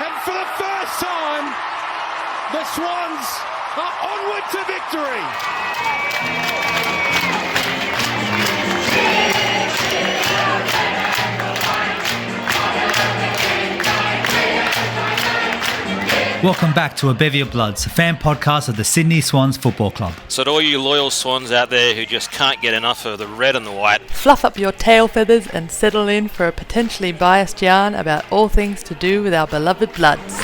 And for the first time, the Swans are onward to victory. Welcome back to A Bevy of Bloods, a fan podcast of the Sydney Swans Football Club. So to all you loyal Swans out there who just can't get enough of the red and the white, fluff up your tail feathers and settle in for a potentially biased yarn about all things to do with our beloved Bloods.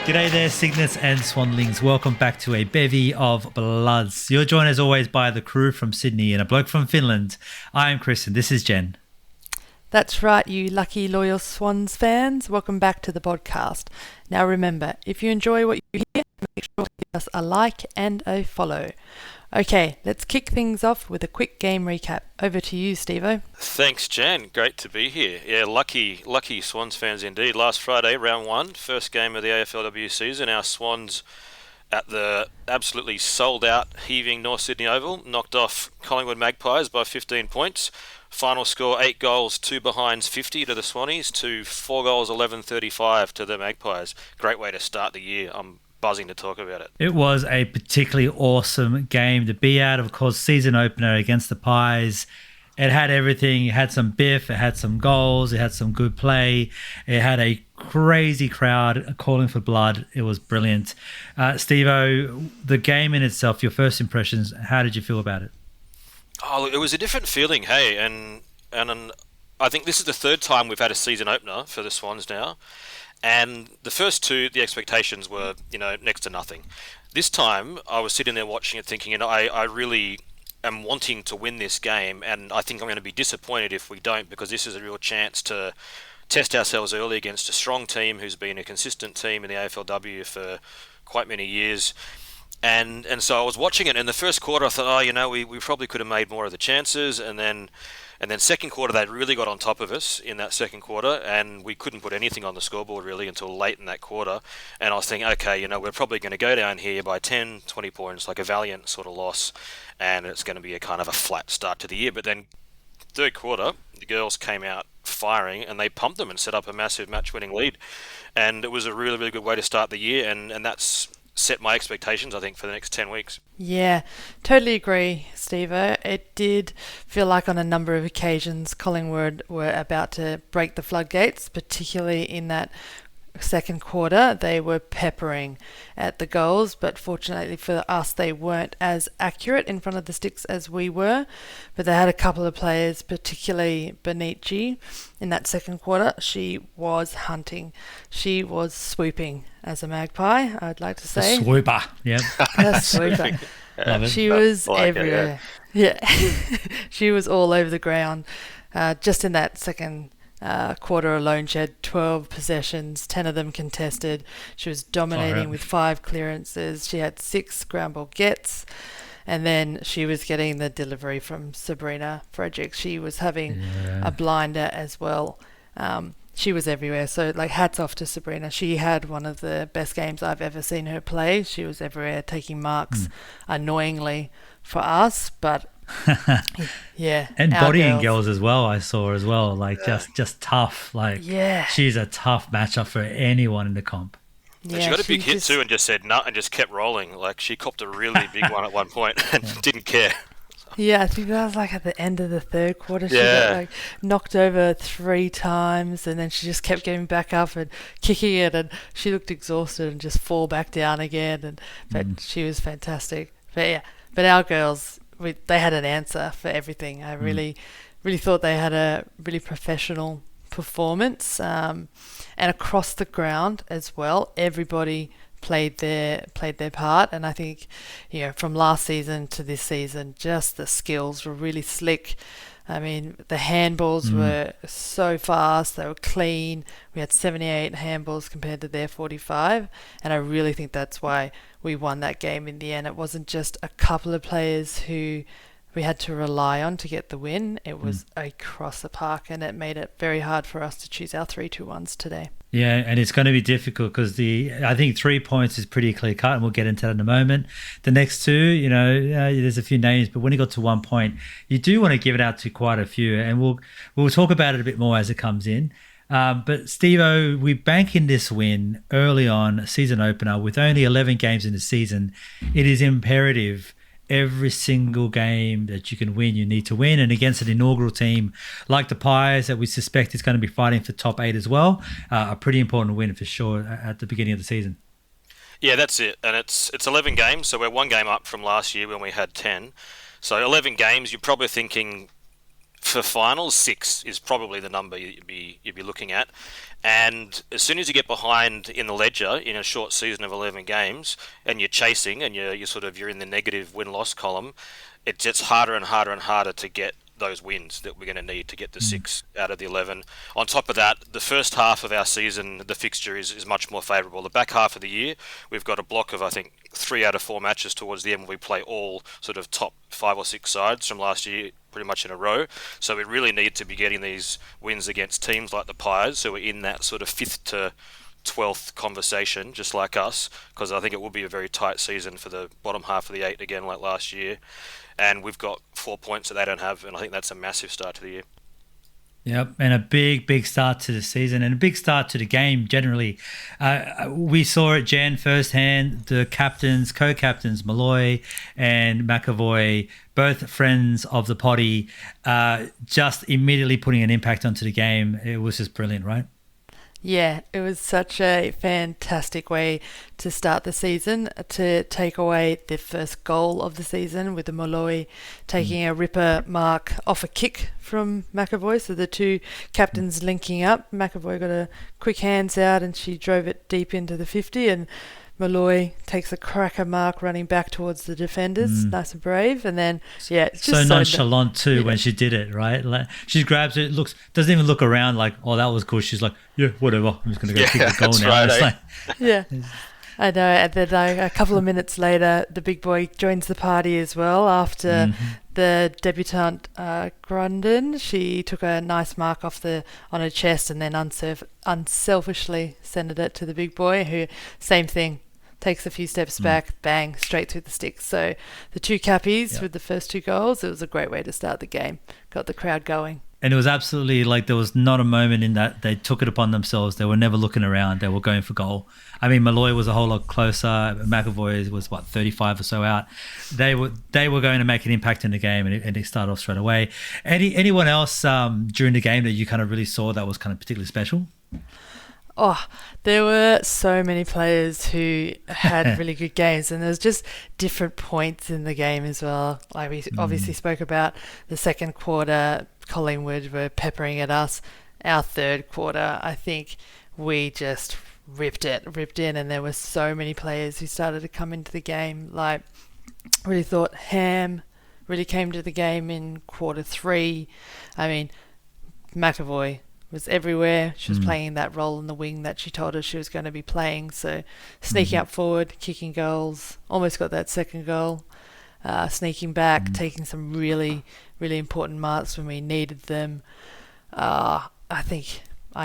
G'day there, Cygnets and Swanlings. Welcome back to A Bevy of Bloods. You're joined as always by the crew from Sydney and a bloke from Finland. I am Chris and this is Jen. That's right, you lucky loyal Swans fans. Welcome back to the podcast. Now remember, if you enjoy what you hear, make sure to give us a like and a follow. Okay, let's kick things off with a quick game recap. Over to you, Steve-O. Thanks, Jan. Great to be here. Yeah, lucky Swans fans indeed. Last Friday, round one, first game of the AFLW season. Our Swans at the absolutely sold-out, heaving North Sydney Oval knocked off Collingwood Magpies by 15 points. Final score, 8 goals, 2 behinds, 50 to the Swannies, to 4 goals, 11-35 to the Magpies. Great way to start the year. I'm buzzing to talk about it. It was a particularly awesome game to be at. Of course, season opener against the PIES. It had everything. It had some biff. It had some goals. It had some good play. It had a crazy crowd calling for blood. It was brilliant. Steve-O, the game in itself, your first impressions, how did you feel about it? Oh, it was a different feeling, hey, and I think this is the third time we've had a season opener for the Swans now. And the first two, the expectations were, next to nothing. This time, I was sitting there watching it thinking, I really am wanting to win this game, and I think I'm going to be disappointed if we don't, because this is a real chance to test ourselves early against a strong team who's been a consistent team in the AFLW for quite many years. And so I was watching it, and in the first quarter I thought, we probably could have made more of the chances, and then second quarter they really got on top of us in that second quarter, and we couldn't put anything on the scoreboard really until late in that quarter. And I was thinking, okay, we're probably going to go down here by 10, 20 points, like a valiant sort of loss, and it's going to be a kind of a flat start to the year. But then third quarter, the girls came out firing, and they pumped them and set up a massive match-winning lead. And it was a really, really good way to start the year, and that's set my expectations, I think, for the next 10 weeks. Yeah, totally agree, Steve-O. It did feel like on a number of occasions Collingwood were about to break the floodgates, particularly in that second quarter. They were peppering at the goals, but fortunately for us they weren't as accurate in front of the sticks as we were. But they had a couple of players, particularly Benici, in that second quarter. She was hunting. She was swooping as a magpie, I'd like to say. A swooper, yeah. A swooper. She was everywhere. Yeah. She was all over the ground. Just in that second quarter alone, she had 12 possessions, 10 of them contested. She was dominating with 5 clearances. She had 6 ground ball gets, and then she was getting the delivery from Sabrina Fredericks. She was having a blinder as well. She was everywhere. So, hats off to Sabrina. She had one of the best games I've ever seen her play. She was everywhere, taking marks annoyingly for us, but yeah. And bodying girls as well, I saw as well. Just tough. She's a tough matchup for anyone in the comp. Yeah, she got a big hit too and just said no and just kept rolling. She copped a really big one at one point and didn't care. Yeah, I think that was at the end of the third quarter. She got knocked over 3 times, and then she just kept getting back up and kicking it, and she looked exhausted and just fall back down again. But she was fantastic. But our girls, they had an answer for everything. I really thought they had a really professional performance, and across the ground as well. Everybody played their part, and I think from last season to this season, just the skills were really slick. I mean, the handballs were so fast, they were clean. We had 78 handballs compared to their 45, and I really think that's why we won that game in the end. It wasn't just a couple of players who we had to rely on to get the win. It was across the park, and it made it very hard for us to choose our 3-2-1s today. Yeah, and it's going to be difficult because I think 3 points is pretty clear cut, and we'll get into that in a moment. The next two, there's a few names, but when you got to 1 point, you do want to give it out to quite a few, and we'll talk about it a bit more as it comes in. But Steve-O, we bank in this win early on, season opener, with only 11 games in the season. It is imperative every single game that you can win, you need to win. And against an inaugural team like the PIES that we suspect is going to be fighting for top 8 as well, a pretty important win for sure at the beginning of the season. Yeah, that's it. And it's 11 games, so we're 1 game up from last year when we had 10. So 11 games, you're probably thinking for finals, 6 is probably the number you'd be looking at. And as soon as you get behind in the ledger in a short season of 11 games, and you're chasing, and you're in the negative win-loss column, it gets harder and harder and harder to get those wins that we're going to need to get the 6 out of the 11. On top of that, the first half of our season, the fixture is much more favourable. The back half of the year, we've got a block of, I think, 3 out of 4 matches towards the end where we play all sort of top 5 or 6 sides from last year pretty much in a row. So we really need to be getting these wins against teams like the PIES, so we're in that sort of 5th to 12th conversation, just like us, because I think it will be a very tight season for the bottom half of the 8 again, like last year. And we've got 4 points that they don't have, and I think that's a massive start to the year. Yep, and a big start to the season and a big start to the game generally. We saw it, Jen, firsthand. The captains, co-captains, Malloy and McAvoy, both friends of the potty, just immediately putting an impact onto the game. It was just brilliant, right? Yeah, it was such a fantastic way to start the season, to take away the first goal of the season with the Molloy taking a ripper mark off a kick from McAvoy. So the two captains linking up. McAvoy got a quick hands out and she drove it deep into the 50, and Malloy takes a cracker mark running back towards the defenders, nice and brave, and then it's just so nonchalant too when she did it, right? Like she grabs it, doesn't even look around like, oh, that was cool. She's like, yeah, whatever, I'm just gonna go kick the goal now. Right, it's like, yeah, I know. And then a couple of minutes later, the big boy joins the party as well after the debutante Grundon. She took a nice mark on her chest and then unselfishly sent it to the big boy, who same thing. Takes a few steps back, bang, straight through the sticks. So the two cappies with the first 2 goals, it was a great way to start the game. Got the crowd going. And it was absolutely like there was not a moment in that they took it upon themselves. They were never looking around. They were going for goal. I mean, Malloy was a whole lot closer. McAvoy was, 35 or so out. They were going to make an impact in the game, and it started off straight away. Anyone else during the game that you kind of really saw that was kind of particularly special? Oh, there were so many players who had really good games, and there was just different points in the game as well. Like we obviously spoke about the second quarter, Collingwood were peppering at us. Our third quarter, I think we just ripped in, and there were so many players who started to come into the game. Like, really thought Ham really came to the game in quarter 3. I mean, McAvoy was everywhere. She was playing that role in the wing that she told us she was going to be playing. So sneaking up forward, kicking goals, almost got that second goal, sneaking back, taking some really, really important marks when we needed them. I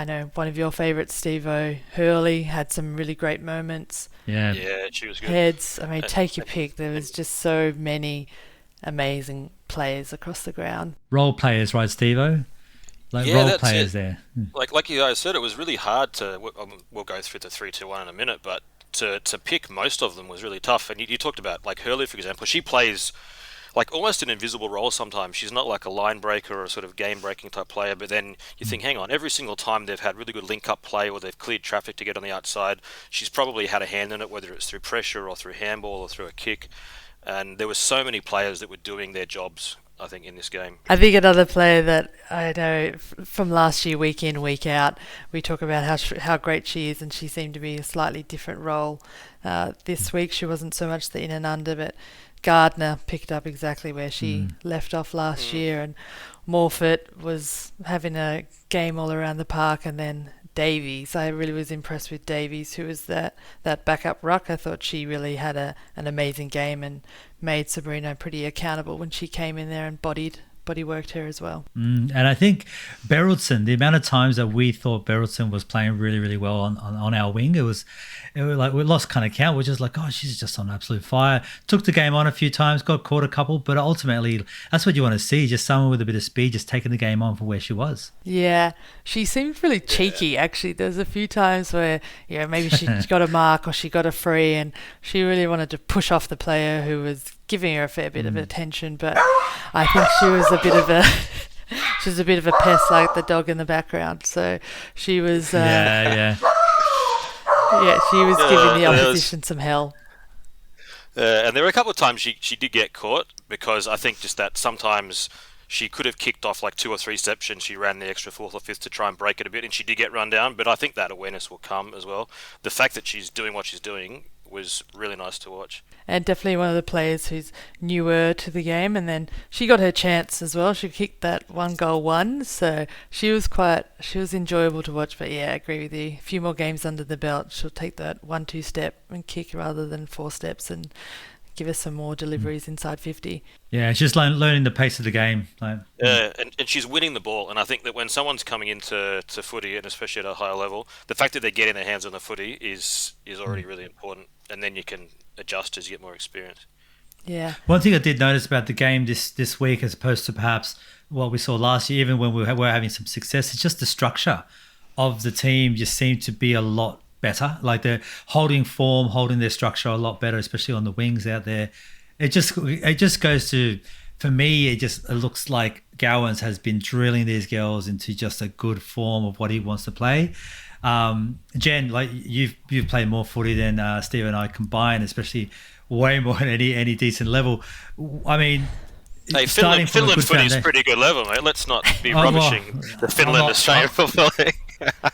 know one of your favourites, Steve-O, Hurley, had some really great moments. Yeah, she was good. Heads, I mean, take your pick. There was just so many amazing players across the ground. Role players, right, Steve-O? Role players there. Like you guys said, it was really hard to. We'll go through the 3-2-1 in a minute, but to pick most of them was really tough. And you talked about like Hurley, for example. She plays like almost an invisible role sometimes. She's not like a line breaker or a sort of game breaking type player. But then you think, hang on, every single time they've had really good link up play or they've cleared traffic to get on the outside, she's probably had a hand in it, whether it's through pressure or through handball or through a kick. And there were so many players that were doing their jobs, I think, in this game. I think another player that I know from last year, week in, week out, we talk about how great she is, and she seemed to be a slightly different role. This week she wasn't so much the in and under, but Gardner picked up exactly where she left off last year, and Morfitt was having a game all around the park and then Davies. I really was impressed with Davies, who was that backup ruck. I thought she really had an amazing game and made Sabrina pretty accountable when she came in there and body worked her as well. And I think Berylson, the amount of times that we thought Berylson was playing really, really well on our wing, it was like we lost kind of count. We're just like, oh, she's just on absolute fire. Took the game on a few times, got caught a couple, but ultimately that's what you want to see, just someone with a bit of speed just taking the game on for where she was. Yeah, she seemed really cheeky, actually. There's a few times where, maybe she got a mark or she got a free and she really wanted to push off the player who was giving her a fair bit of attention, but I think she was a bit of a pest, like the dog in the background. So she was she was giving the opposition some hell. And there were a couple of times she did get caught, because I think just that sometimes she could have kicked off like 2 or 3 steps and she ran the extra 4th or 5th to try and break it a bit, and she did get run down, but I think that awareness will come as well. The fact that she's doing what she's doing was really nice to watch. And definitely one of the players who's newer to the game, and then she got her chance as well. She kicked that 1-goal, so she was enjoyable to watch. But yeah, I agree with you. A few more games under the belt, she'll take that 1-2 step and kick rather than 4 steps and give us some more deliveries inside 50. Yeah, it's just learning the pace of the game. And she's winning the ball. And I think that when someone's coming into footy, and especially at a higher level, the fact that they're getting their hands on the footy is already really important. And then you can adjust as you get more experience. Yeah. One thing I did notice about the game this week, as opposed to perhaps what we saw last year, even when we were having some success, it's just the structure of the team just seemed to be a lot better. Like they're holding form, holding their structure a lot better, especially on the wings out there. It just goes to, for me, it looks like Gowans has been drilling these girls into just a good form of what he wants to play. Jen, like you've played more footy than Steve and I combined, especially way more than any decent level. I mean, hey, Finland footy is pretty good level, mate. Let's not be rubbishing the Finland Australian football league.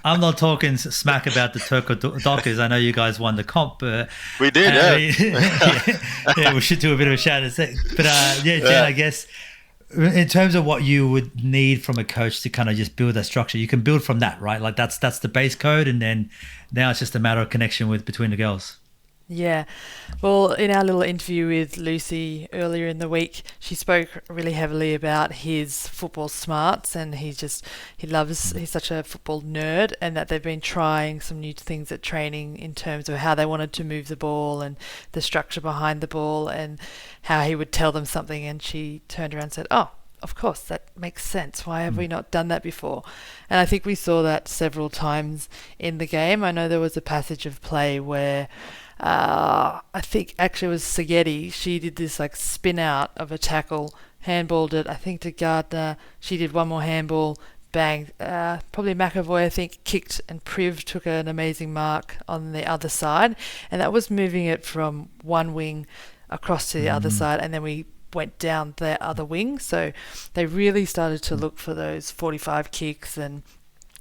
I'm not talking smack about the Turco Dockers. I know you guys won the comp, but we did. Yeah, we should do a bit of a shout out. But Jen, I guess in terms of what you would need from a coach to kind of just build that structure, you can build from that, right? Like that's the base code, and then now it's just a matter of connection between the girls. Yeah. Well, in our little interview with Lucy earlier in the week, she spoke really heavily about his football smarts, and he's such a football nerd, and that they've been trying some new things at training in terms of how they wanted to move the ball and the structure behind the ball, and how he would tell them something, and she turned around and said, "Oh, of course, that makes sense. Why have we not done that before?" And I think we saw that several times in the game. I know there was a passage of play where I think actually it was Saghetti. She did this like spin out of a tackle, handballed it, I think, to Gardner. She did one more handball, banged. Probably McAvoy, I think, kicked, and Priv took an amazing mark on the other side. And that was moving it from one wing across to the other side, and then we went down their other wing. So they really started to look for those 45 kicks and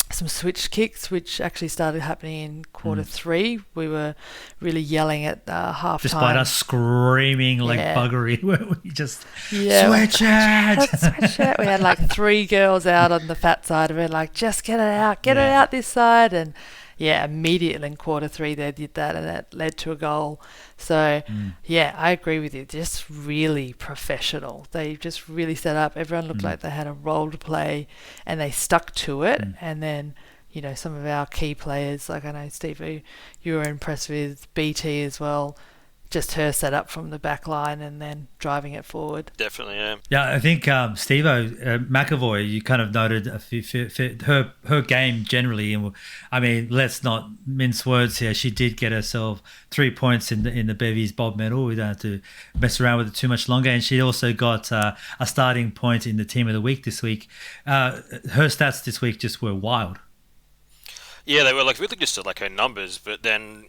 some switch kicks, which actually started happening in quarter 3. We were really yelling at half time. Despite us screaming like buggery, we just switch it. We had like 3 girls out on the fat side of it, like, just get it out this side. And immediately in quarter 3 they did that, and that led to a goal. So I agree with you. Just really professional. They just really set up. Everyone looked like they had a role to play, and they stuck to it. And then, some of our key players, like I know Steve, you were impressed with BT as well. Just her set up from the back line and then driving it forward. Definitely, yeah. Yeah, I think Steve-O, McAvoy, you kind of noted her game generally. And I mean, let's not mince words here. She did get herself 3 points in the Bevies Bob medal. We don't have to mess around with it too much longer. And she also got a starting point in the Team of the Week this week. Her stats this week just were wild. Yeah, they were like really just like her numbers, but then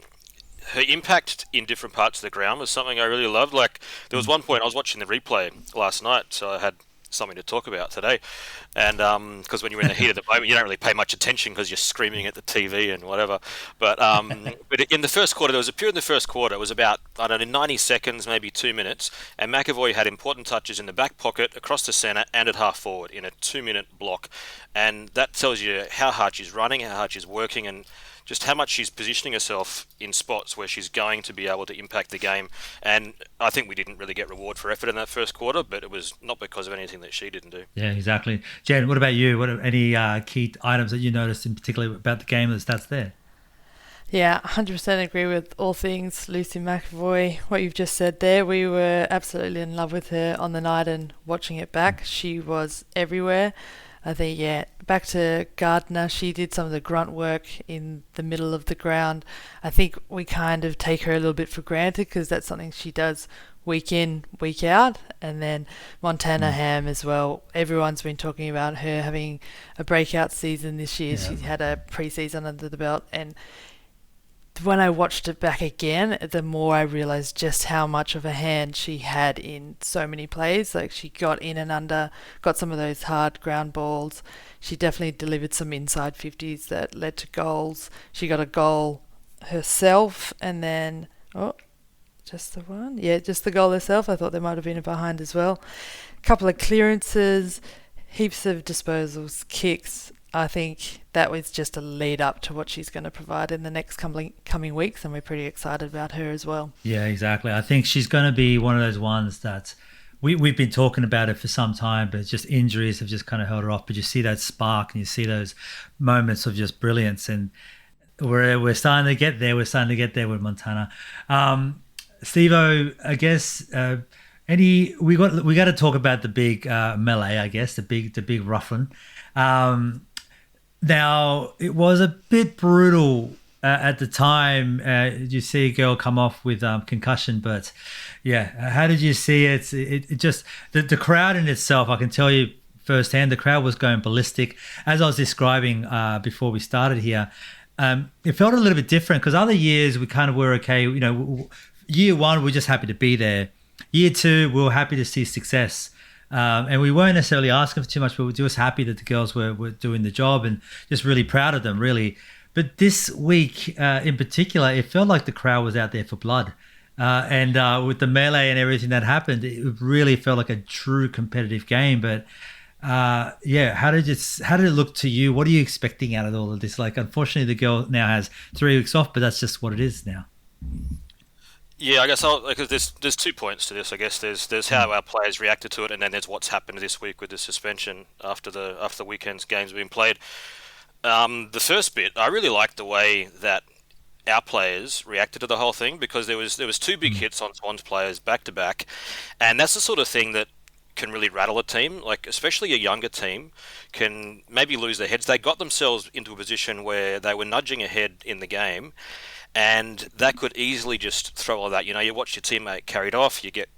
her impact in different parts of the ground was something I really loved. Like, there was one point I was watching the replay last night, so I had something to talk about today. And because when you're in the heat of the moment, you don't really pay much attention because you're screaming at the TV and whatever. But but in the first quarter, there was a period in the first quarter. It was about, I don't know, 90 seconds, maybe 2 minutes, and McAvoy had important touches in the back pocket, across the centre, and at half forward in a 2-minute block. And that tells you how hard she's running, how hard she's working, and just how much she's positioning herself in spots where she's going to be able to impact the game. And I think we didn't really get reward for effort in that first quarter, but it was not because of anything that she didn't do. Yeah, exactly. Jen, what about you? What are any key items that you noticed in particular about the game and the stats there? Yeah, 100% agree with all things Lucy McAvoy. What you've just said there, we were absolutely in love with her on the night, and watching it back, she was everywhere. I think, yeah, back to Gardner, she did some of the grunt work in the middle of the ground. I think we kind of take her a little bit for granted because that's something she does week in, week out. And then Montana Ham as well. Everyone's been talking about her having a breakout season this year. Yeah. She had a pre-season under the belt, and when I watched it back again, the more I realised just how much of a hand she had in so many plays. Like, she got in and under, got some of those hard ground balls. She definitely delivered some inside 50s that led to goals. She got a goal herself, and then, just the one? Yeah, just the goal herself. I thought there might have been a behind as well. A couple of clearances, heaps of disposals, kicks. I think that was just a lead up to what she's going to provide in the next coming weeks, and we're pretty excited about her as well. Yeah, exactly. I think she's going to be one of those ones that we've been talking about it for some time, but just injuries have just kind of held her off. But you see that spark and you see those moments of just brilliance, and we're starting to get there. We're starting to get there with Montana. Steve-O, I guess we got to talk about the big melee, I guess, the big rough one. Now, it was a bit brutal at the time. You see a girl come off with concussion, but yeah, how did you see it? It just, the crowd in itself, I can tell you firsthand, the crowd was going ballistic. As I was describing before we started here, it felt a little bit different because other years we kind of were okay. You know, year one, we're just happy to be there. Year two, we were happy to see success. And we weren't necessarily asking for too much, but we were just happy that the girls were doing the job and just really proud of them, really. But this week in particular, it felt like the crowd was out there for blood. And with the melee and everything that happened, it really felt like a true competitive game. But yeah, how did it look to you? What are you expecting out of all of this? Like, unfortunately, the girl now has 3 weeks off, but that's just what it is now. Yeah, I guess because there's 2 points to this. I guess there's how our players reacted to it, and then there's what's happened this week with the suspension after the weekend's games have been played. The first bit, I really liked the way that our players reacted to the whole thing, because there was 2 big hits on Swans players back to back, and that's the sort of thing that can really rattle a team. Like, especially a younger team can maybe lose their heads. They got themselves into a position where they were nudging ahead in the game, and that could easily just throw all that. You know, you watch your teammate carried off, you get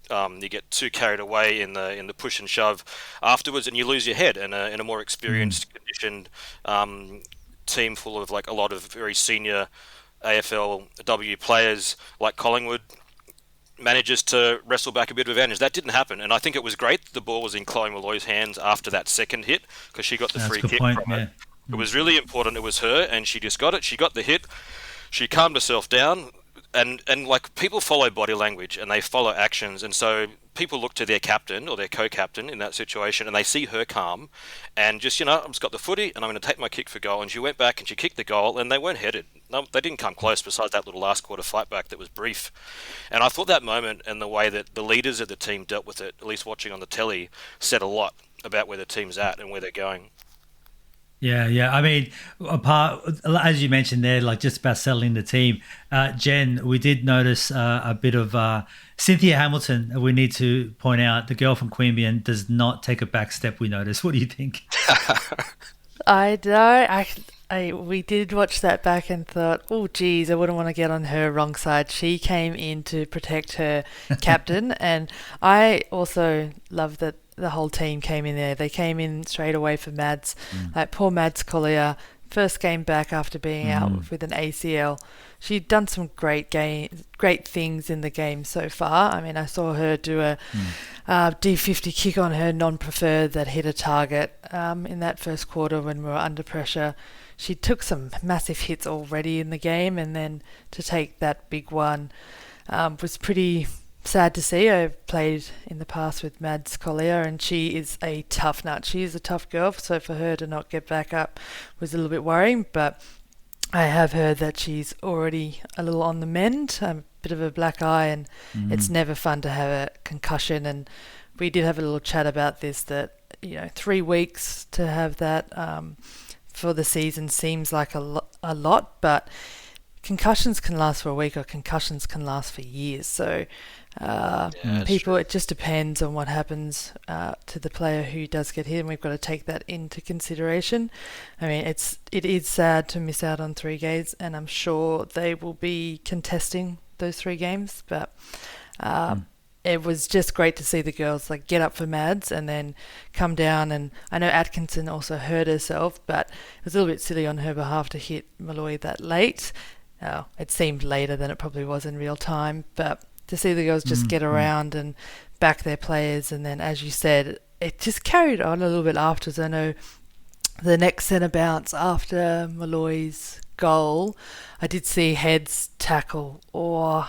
too carried away in the push and shove afterwards, and you lose your head. And in a more experienced, conditioned team full of like a lot of very senior AFLW players like Collingwood manages to wrestle back a bit of advantage. That didn't happen, and I think it was great the ball was in Chloe Malloy's hands after that second hit, because she got the free kick from it. It was really important. It was her, and she just got it. She got the hit. She calmed herself down, and like, people follow body language and they follow actions, and so people look to their captain or their co-captain in that situation, and they see her calm and just, I've just got the footy and I'm going to take my kick for goal. And she went back and she kicked the goal, and they weren't headed. No, they didn't come close besides that little last quarter fight back that was brief. And I thought that moment and the way that the leaders of the team dealt with it, at least watching on the telly, said a lot about where the team's at and where they're going. Yeah. I mean, apart, as you mentioned there, like just about settling the team, Jen, we did notice a bit of Cynthia Hamilton. We need to point out the girl from Queanbeyan does not take a back step. We noticed. What do you think? I don't. We did watch that back and thought, oh, geez, I wouldn't want to get on her wrong side. She came in to protect her captain, and I also love that the whole team came in there. They came in straight away for Mads. Like, poor Mads Collier first game back after being out with an ACL. She'd done some great things in the game so far. I mean, I saw her do a D50 kick on her non-preferred that hit a target in that first quarter when we were under pressure. She took some massive hits already in the game, and then to take that big one was pretty sad to see. I've played in the past with Mads Collier, and she is a tough nut. She is a tough girl, so for her to not get back up was a little bit worrying, but I have heard that she's already a little on the mend, a bit of a black eye, and it's never fun to have a concussion. And we did have a little chat about this, that 3 weeks to have that for the season seems like a lot, but concussions can last for a week, or concussions can last for years. So it just depends on what happens to the player who does get hit, and we've got to take that into consideration. I mean, it is sad to miss out on 3 games, and I'm sure they will be contesting those 3 games, but it was just great to see the girls get up for Mads and then come down. And I know Atkinson also hurt herself, but it was a little bit silly on her behalf to hit Malloy that late. It seemed later than it probably was in real time, but to see the girls just get around and back their players, and then, as you said, it just carried on a little bit afterwards. I know the next centre bounce after Malloy's goal, I did see Heads tackle, or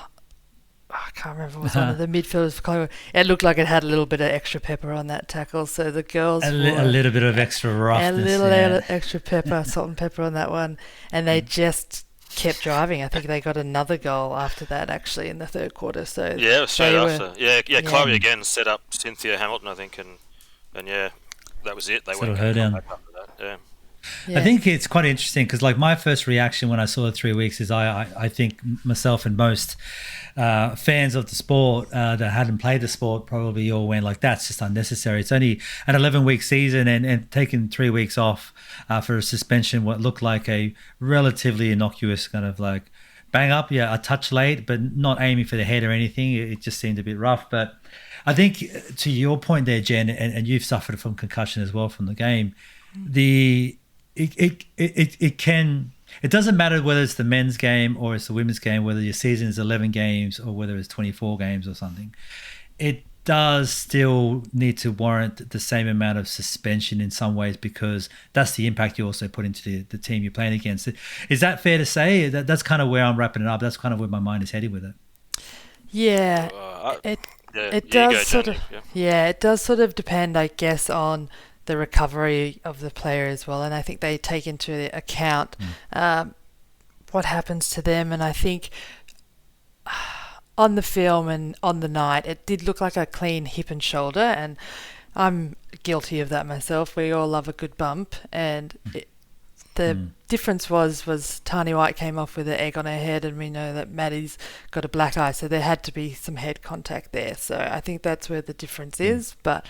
I can't remember, it was one of the midfielders for Collingwood. It looked like it had a little bit of extra pepper on that tackle, so the girls a little bit of extra roughness, a little extra pepper, salt and pepper on that one, and they just kept driving. I think they got another goal after that, actually, in the third quarter. So it was straight after. Chloe again set up Cynthia Hamilton, I think, and that was it. They went her down. back after that. Yeah. I think it's quite interesting because, my first reaction when I saw the 3 weeks is I think myself and most fans of the sport that hadn't played the sport probably all went that's just unnecessary. It's only an 11-week season, and taking 3 weeks off for a suspension, what looked like a relatively innocuous kind of bang up, a touch late, but not aiming for the head or anything. It just seemed a bit rough. But I think to your point there, Jen, and you've suffered from concussion as well from the game, it doesn't matter whether it's the men's game or it's the women's game, whether your season is 11 games or whether it's 24 games or something. It does still need to warrant the same amount of suspension in some ways, because that's the impact you also put into the team you're playing against. Is that fair to say? That's kind of where I'm wrapping it up. That's kind of where my mind is heading with it. Yeah, it does sort of. Yeah, it does sort of depend, I guess, on the recovery of the player as well, and I think they take into account what happens to them. And I think on the film and on the night, it did look like a clean hip and shoulder, and I'm guilty of that myself. We all love a good bump, and the difference was Tani White came off with an egg on her head, and we know that Maddie's got a black eye, so there had to be some head contact there. So I think that's where the difference is. But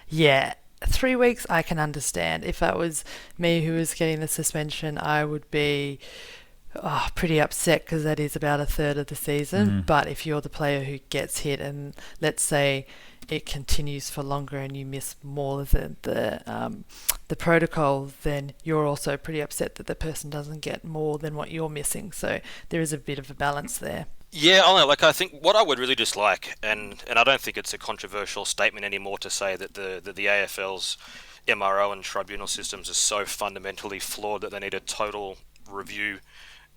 yeah, 3 weeks I can understand. If that was me who was getting the suspension, I would be pretty upset, because that is about a third of the season. But if you're the player who gets hit, and let's say it continues for longer and you miss more than the protocol, then you're also pretty upset that the person doesn't get more than what you're missing. So there is a bit of a balance there. Yeah, I know. I think what I would really dislike, and I don't think it's a controversial statement anymore to say that the AFL's MRO and tribunal systems are so fundamentally flawed that they need a total review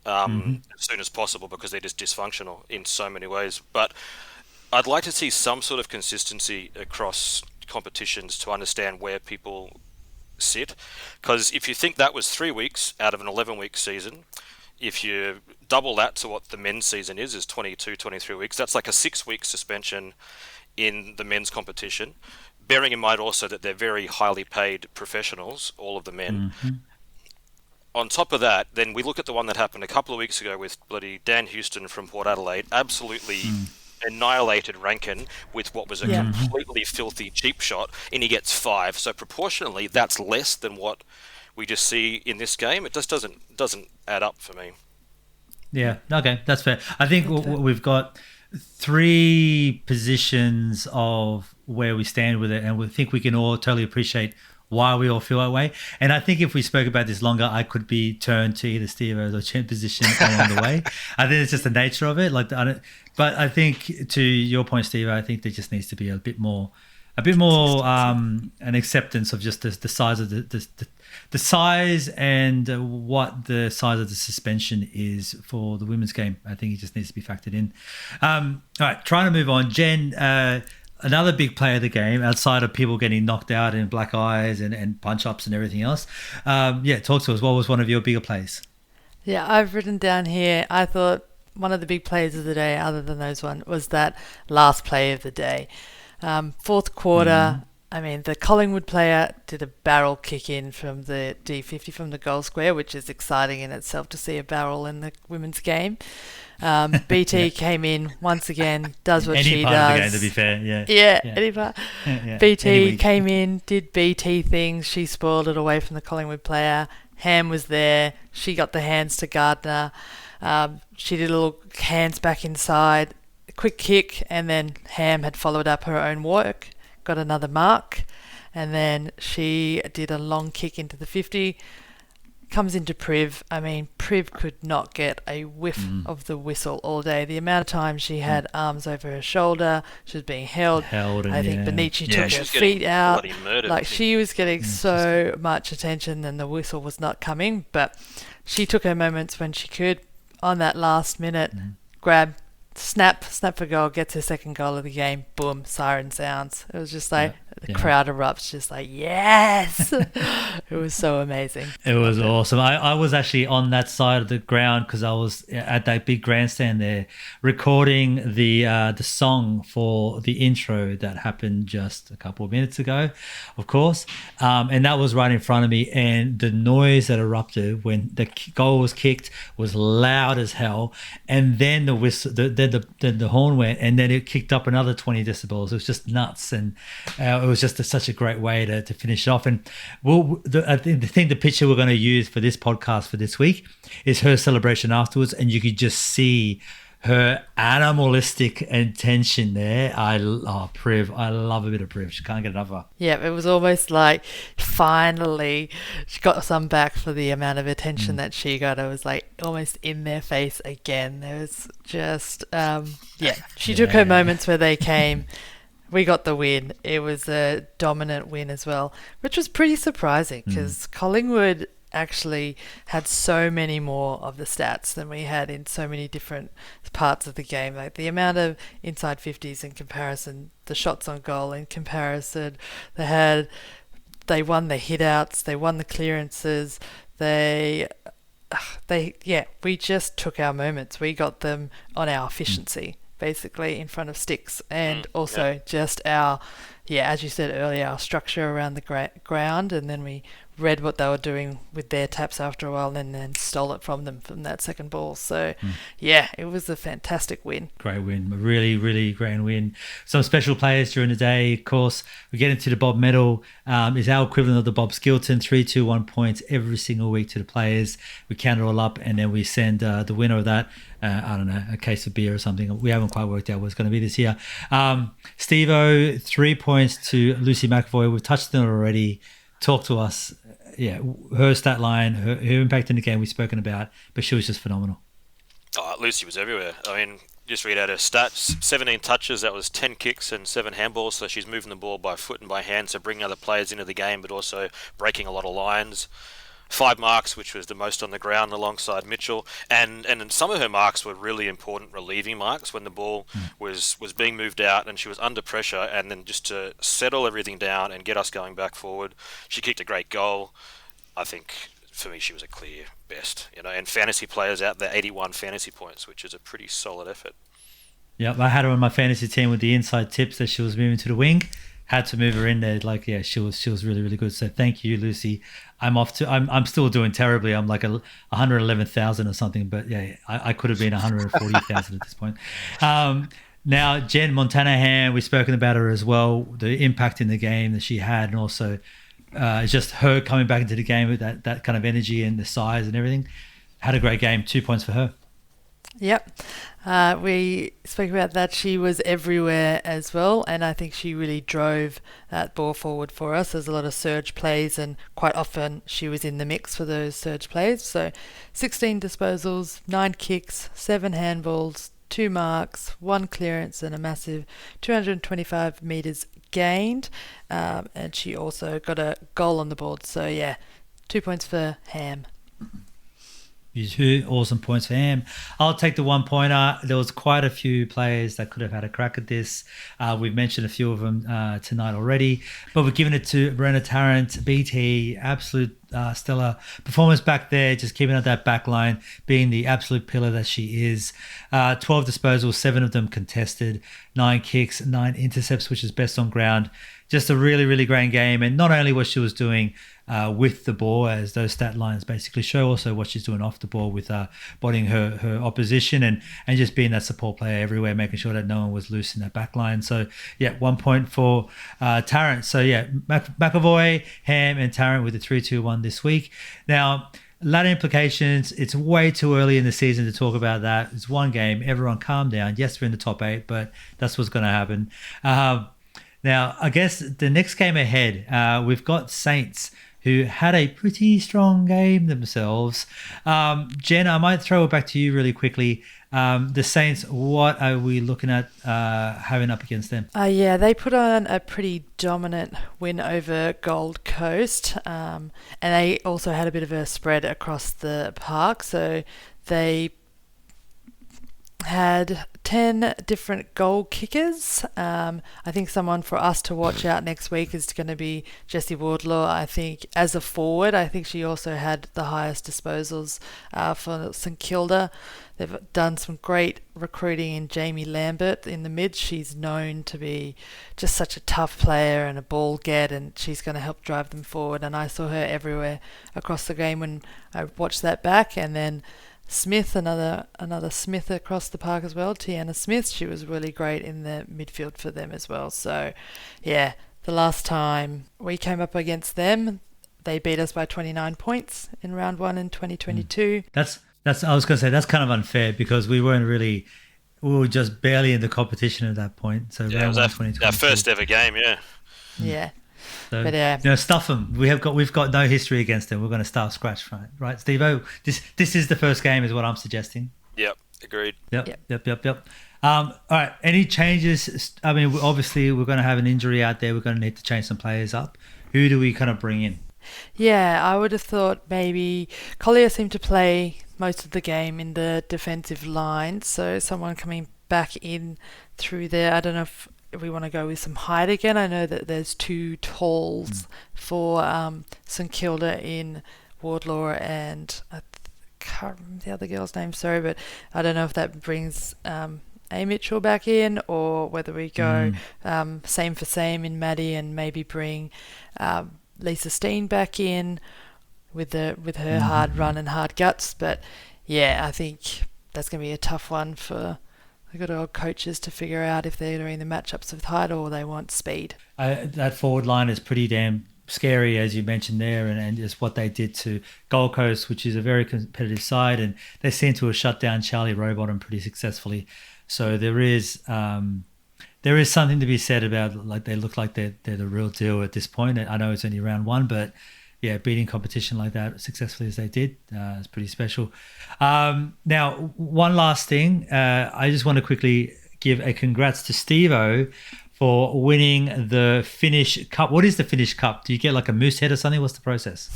as soon as possible, because they're just dysfunctional in so many ways. But I'd like to see some sort of consistency across competitions to understand where people sit, because if you think that was 3 weeks out of an 11-week season, if you double that to what the men's season is 22, 23 weeks, that's like a 6-week suspension in the men's competition, bearing in mind also that they're very highly paid professionals, all of the men. On top of that, then we look at the one that happened a couple of weeks ago with bloody Dan Houston from Port Adelaide, absolutely annihilated Rankin with what was a completely filthy cheap shot, and he gets 5. So proportionally, that's less than what we just see in this game. It just doesn't add up for me. Yeah, okay, that's fair. I think we've got 3 positions of where we stand with it, and we think we can all totally appreciate why we all feel that way. And I think if we spoke about this longer, I could be turned to either Steve-O's or Chen position along the way. I think it's just the nature of it. But I think to your point, Steve, I think there just needs to be a bit more an acceptance of just the size of the size and what the size of the suspension is for the women's game. I think it just needs to be factored in. All right, trying to move on. Jen, another big player of the game outside of people getting knocked out and black eyes and punch ups and everything else. Talk to us. What was one of your bigger plays? Yeah, I've written down here, I thought one of the big plays of the day, other than those one, was that last play of the day. Fourth quarter, I mean, the Collingwood player did a barrel kick in from the D50 from the goal square, which is exciting in itself to see a barrel in the women's game. BT came in once again, does what she does. Any part of the game, to be fair, yeah. Any part. BT came in, did BT things. She spoiled it away from the Collingwood player. Ham was there. She got the hands to Gardner. She did a little hands back inside. Quick kick, and then Ham had followed up her own work, got another mark, and then she did a long kick into the 50, comes into Priv. I mean, Priv could not get a whiff of the whistle all day. The amount of time she had arms over her shoulder, she was being held. I think Benici took her feet out. Like, she was getting so much attention, and the whistle was not coming, but she took her moments when she could. On that last minute, grab, snap for goal, gets her second goal of the game, boom, siren sounds. It was just like the crowd erupts, just like, yes. It was so amazing. It was awesome. I was actually on that side of the ground because I was at that big grandstand there recording the song for the intro that happened just a couple of minutes ago, of course, and that was right in front of me, and the noise that erupted when the goal was kicked was loud as hell, and then the whistle, the horn went, and then it kicked up another 20 decibels. It was just nuts, and it was just such a great way to finish it off. And I think the picture we're going to use for this podcast for this week is her celebration afterwards, and you could just see her animalistic intention there. Priv. I love a bit of Priv. She can't get enough of her. Yeah, it was almost like finally she got some back for the amount of attention that she got. It was like almost in their face again. There was just, she took her moments where they came. We got the win. It was a dominant win as well, which was pretty surprising because Collingwood actually had so many more of the stats than we had in so many different parts of the game. Like the amount of inside 50s in comparison, the shots on goal in comparison, they won the hit outs, they won the clearances, we just took our moments. We got them on our efficiency, basically in front of sticks, and also just our, as you said earlier, our structure around the ground, and then we read what they were doing with their taps after a while and then stole it from them from that second ball. So, it was a fantastic win. Great win. A really, really great win. Some special players during the day, of course. We get into the Bob medal. Is our equivalent of the Bob Skilton, 3, 2, 1 points every single week to the players. We count it all up, and then we send the winner of that, I don't know, a case of beer or something. We haven't quite worked out what it's going to be this year. Steve-O, 3 points to Lucy McAvoy. We've touched on it already. Talk to us. Her stat line, her impact in the game we've spoken about, but she was just phenomenal. Lucy was everywhere. I mean, just read out her stats. 17 touches, that was 10 kicks and 7 handballs, so she's moving the ball by foot and by hand, so bringing other players into the game, but also breaking a lot of lines. 5 marks, which was the most on the ground alongside Mitchell, and some of her marks were really important relieving marks when the ball was being moved out and she was under pressure, and then just to settle everything down and get us going back forward. She kicked a great goal. I think for me she was a clear best, and fantasy players out there, 81 fantasy points, which is a pretty solid effort. Yeah, I had her on my fantasy team with the inside tips that she was moving to the wing. Had to move her in there. She was really, really good. So thank you, Lucy. I'm still doing terribly. I'm like 111,000 or something, but I could have been 140,000 at this point. Now, Jen Montana-Ham, we've spoken about her as well, the impact in the game that she had, and also just her coming back into the game with that kind of energy and the size and everything. Had a great game. 2 points for her. Yep. We spoke about that. She was everywhere as well, and I think she really drove that ball forward for us. There's a lot of surge plays, and quite often she was in the mix for those surge plays. So 16 disposals, 9 kicks, 7 handballs, 2 marks, 1 clearance, and a massive 225 metres gained. And she also got a goal on the board. So, yeah, 2 points for Ham. 2 awesome points for him. I'll take the 1-pointer. There was quite a few players that could have had a crack at this. We've mentioned a few of them tonight already, but we're giving it to Brenna Tarrant, BT, absolute stellar performance back there, just keeping up that back line, being the absolute pillar that she is. 12 disposals, 7 of them contested, 9 kicks, 9 intercepts, which is best on ground. Just a really, really great game. And not only what she was doing with the ball, as those stat lines basically show, also what she's doing off the ball with bodying her opposition and just being that support player everywhere, making sure that no one was loose in that back line. So, yeah, 1 point for Tarrant. So, yeah, McAvoy, Ham and Tarrant with the 3-2-1 this week. Now, ladder implications, it's way too early in the season to talk about that. It's one game. Everyone calm down. Yes, we're in the top 8, but that's what's going to happen. Now, I guess the next game ahead, we've got Saints, who had a pretty strong game themselves. Jen, I might throw it back to you really quickly. The Saints, what are we looking at having up against them? Yeah, they put on a pretty dominant win over Gold Coast, and they also had a bit of a spread across the park. So they had 10 different goal kickers. I think someone for us to watch out next week is going to be Jessie Wardlaw. I think as a forward, I think she also had the highest disposals for St Kilda. They've done some great recruiting in Jamie Lambert in the mid. She's known to be just such a tough player and a ball get, and she's going to help drive them forward. And I saw her everywhere across the game when I watched that back. And then Smith, another Smith across the park as well, Tiana Smith, she was really great in the midfield for them as well. So, yeah, the last time we came up against them, they beat us by 29 points in round 1 in 2022. That's I was going to say, that's kind of unfair because we were just barely in the competition at that point. So yeah, it was our first ever game, yeah. Yeah. So, but yeah, stuff them. We've got no history against them. We're going to start scratch, right, Steve-O? This is the first game, is what I'm suggesting. Yep, agreed. Yep. All right. Any changes? I mean, obviously we're going to have an injury out there. We're going to need to change some players up. Who do we kind of bring in? Yeah, I would have thought maybe Collier seemed to play most of the game in the defensive line, so someone coming back in through there. I don't know if we want to go with some height again. I know that there's 2 talls for St Kilda in Wardlaw and I can't remember the other girl's name, sorry, but I don't know if that brings A. Mitchell back in or whether we go same for same in Maddie and maybe bring Lisa Steen back in with her hard run and hard guts. But yeah, I think that's going to be a tough one for the good old coaches to figure out if they're doing the matchups with height or they want speed. That forward line is pretty damn scary, as you mentioned there, and just what they did to Gold Coast, which is a very competitive side, and they seem to have shut down Charlie Rowbottom pretty successfully. So there is something to be said about, like, they look like they're the real deal at this point. I know it's only round 1, but yeah, beating competition like that successfully as they did is pretty special. Now, one last thing. I just want to quickly give a congrats to Steve-O for winning the Finnish Cup. What is the Finnish Cup? Do you get like a moose head or something? What's the process?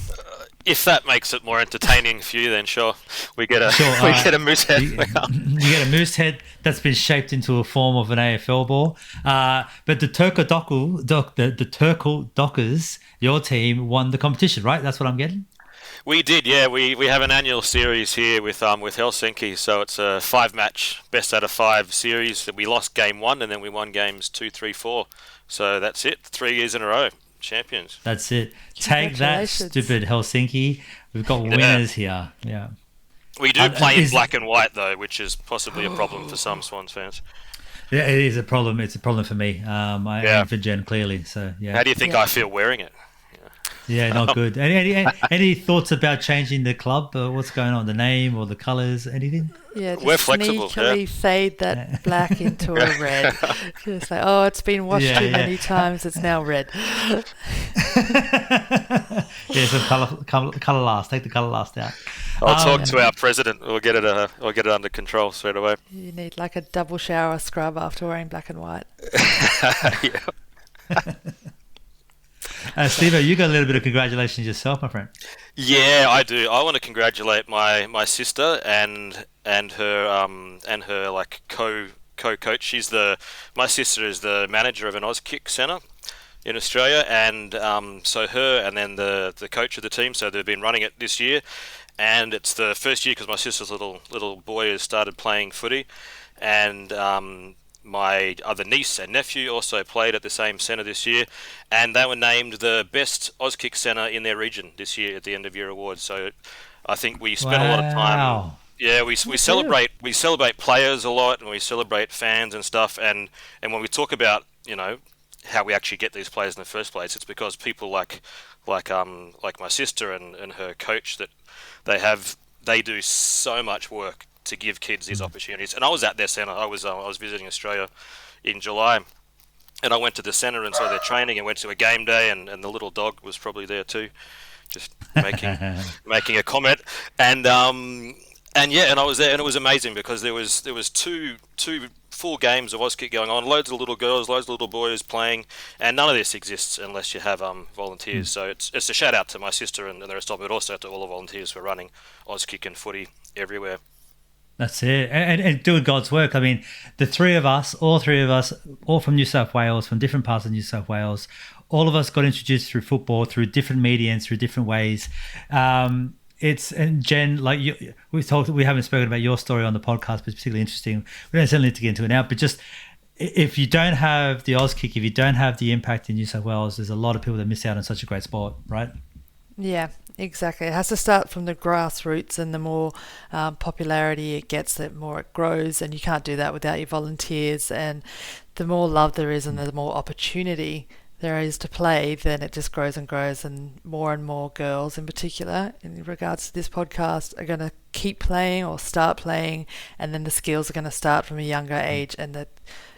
If that makes it more entertaining for you, then sure, we get a moose head. You get a moose head that's been shaped into a form of an AFL ball. But the Turkle Dockers, your team, won the competition, right? That's what I'm getting. We did, yeah. We have an annual series here with Helsinki, so it's a 5-match best out of 5 series. We lost game 1 and then we won games 2, 3, 4. So that's it. 3 years in a row. Champions. That's it. Take that, stupid Helsinki. We've got winners here. Yeah. We do play in black and white though, which is possibly a problem for some Swans fans. Yeah, it is a problem. It's a problem for me. And for Jen, clearly. So yeah. How do you think I feel wearing it? Yeah, not good. Any thoughts about changing the club? What's going on? The name or the colours? Anything? Yeah, just We're flexible, sneakily fade that black into a red. Just like, oh, it's been washed too many times. It's now red. Some colour last. Take the colour last out. I'll talk to our president. We'll get it under control straight away. You need like a double shower scrub after wearing black and white. Yeah. Steve, you got a little bit of congratulations yourself, my friend. Yeah, I do. I want to congratulate my sister and her like co-coach. My sister is the manager of an Auskick centre in Australia, and so her and then the coach of the team. So they've been running it this year, and it's the first year because my sister's little boy has started playing footy, and my other niece and nephew also played at the same centre this year, and they were named the best Auskick centre in their region this year at the end of year awards. So I think we spent a lot of time. Yeah, we celebrate players a lot, and we celebrate fans and stuff. And when we talk about how we actually get these players in the first place, it's because people like my sister and her coach that they do so much work to give kids these opportunities. And I was at their centre. I was visiting Australia in July, and I went to the centre and saw their training and went to a game day, and the little dog was probably there too, just making a comment. And I was there, and it was amazing because there was two full games of Auskick going on, loads of little girls, loads of little boys playing, and none of this exists unless you have volunteers. So it's a shout out to my sister and the rest of it, but also to all the volunteers for running Auskick and footy everywhere. That's it. And doing God's work. I mean, all three of us, all from New South Wales, from different parts of New South Wales, all of us got introduced through football, through different media and through different ways. And Jen, like we haven't spoken about your story on the podcast, but it's particularly interesting. We don't necessarily need to get into it now, but just if you don't have the Auskick, if you don't have the impact in New South Wales, there's a lot of people that miss out on such a great sport, right? Yeah. Exactly. It has to start from the grassroots, and the more popularity it gets, the more it grows, and you can't do that without your volunteers. And the more love there is and the more opportunity there is to play, then it just grows and grows, and more girls in particular, in regards to this podcast, are going to keep playing or start playing, and then the skills are going to start from a younger age, and that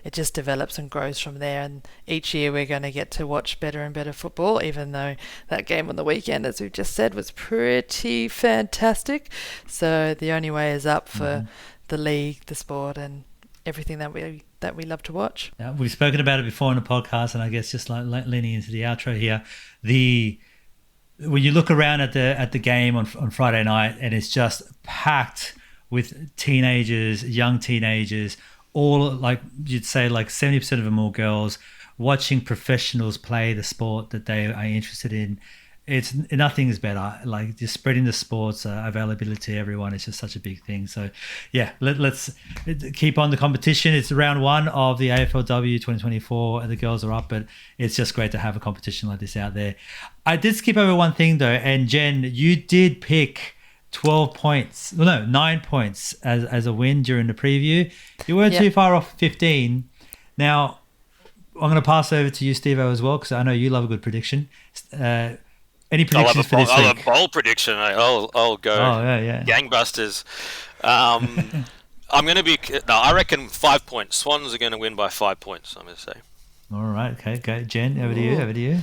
it just develops and grows from there. And each year we're going to get to watch better and better football, even though that game on the weekend, as we've just said, was pretty fantastic. So the only way is up for the league, the sport, and everything that we love to watch. Yeah, we've spoken about it before on the podcast, and I guess just like leaning into the outro here, when you look around at the game on Friday night, and it's just packed with teenagers, young teenagers, all, like you'd say, like 70% of them all girls, watching professionals play the sport that they are interested in. It's nothing is better. Like just spreading the sports availability to everyone is just such a big thing. So yeah, let's keep on the competition. It's round 1 of the AFLW 2024, and the girls are up, but it's just great to have a competition like this out there. I did skip over one thing though, and Jen, you did pick 9 points as a win during the preview. You weren't too far off 15. Now I'm going to pass over to you, Steve-O, as well, because I know you love a good prediction. Any predictions for this week? I'll have a bold prediction. I'll go gangbusters. I'm going to be... No, I reckon 5 points. Swans are going to win by 5 points, I'm going to say. All right, okay. Go, Jen, over to you.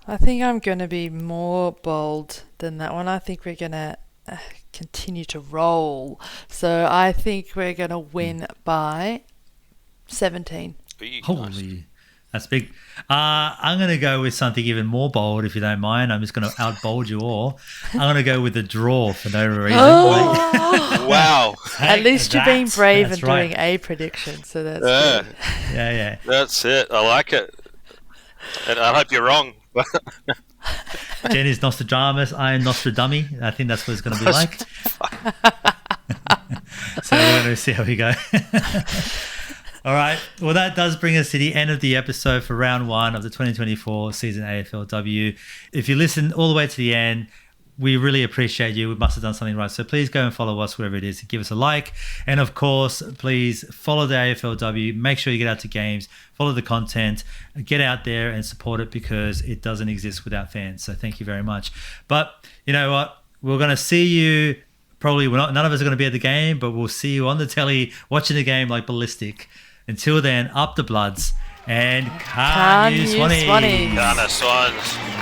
I think I'm going to be more bold than that one. I think we're going to continue to roll. So I think we're going to win by 17. Holy... That's big. I'm going to go with something even more bold, if you don't mind. I'm just going to outbold you all. I'm going to go with a draw for no reason. Oh. Wow. At least you're being brave and doing a prediction, so that's good. Yeah. That's it. I like it. And I hope you're wrong. Jen is Nostradamus. I am Nostradummy. I think that's what it's going to be like. So we're going to see how we go. All right. Well, that does bring us to the end of the episode for round 1 of the 2024 season AFLW. If you listen all the way to the end, we really appreciate you. We must have done something right. So please go and follow us wherever it is. Give us a like. And of course, please follow the AFLW. Make sure you get out to games, follow the content, get out there and support it because it doesn't exist without fans. So thank you very much. But you know what? We're going to see you. Probably none of us are going to be at the game, but we'll see you on the telly watching the game like ballistic. Until then, up the Bloods and Can you Swannies. Swans.